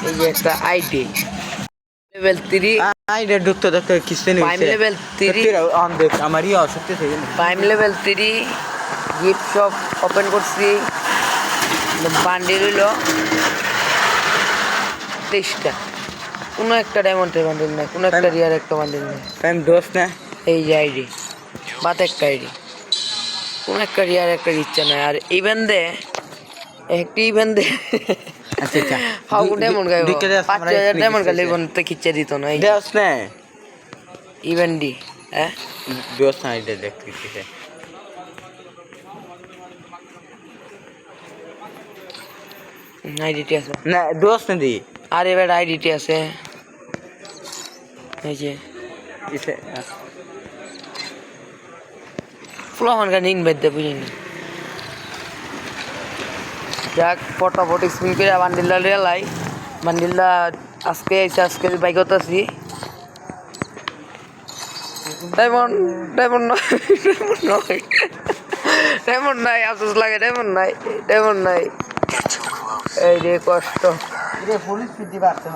এই যে একটা আইডি লেভেল 3 আইডি ঢুকতে ঢুকতে কিছু নেই প্রাইম লেভেল 3 অন দেখ আমারই অসুবিধা থেকে prime level 3 gift shop open করছি বান্ডিল হইলো 23টা কোনো একটা ডায়মন্ডের বান্ডিল নাই কোনো একটা রিয়ার একটা বান্ডিল নাই টাইম দোস্ত না এই যে আইডি বাত একটা আইডি কোনো একটা রিয়ার একটা ইচ্ছা নাই আর ইভেন দে একটি ইভেন দে আচ্ছা আচ্ছা হাউ ডায়মন্ড গাইবো 5000 ডায়মন্ড গাইলে ইভেন তো খিচ্ছে দিত না এই দোস্ত না ইভেন ডি হ্যাঁ দোস্ত না আইডি দেখতেছি আইডিটি আছে না দোস্ত না দি আরে এবার আইডিটি আছে এই যে ইসে ফুলামান গান ইনভাইট দে বুঝিনি যাক ফটাফট স্পিন করে বান্ডিলটা রেলাই বান্ডিলটা আজকে এসে আজকে বাইকত আছি ডায়মন্ড ডায়মন্ড নয় নয় ডায়মন্ড নাই আফসোস লাগে ডায়মন্ড নাই এই রে কষ্ট পুলিশ পিটি বাড়ছে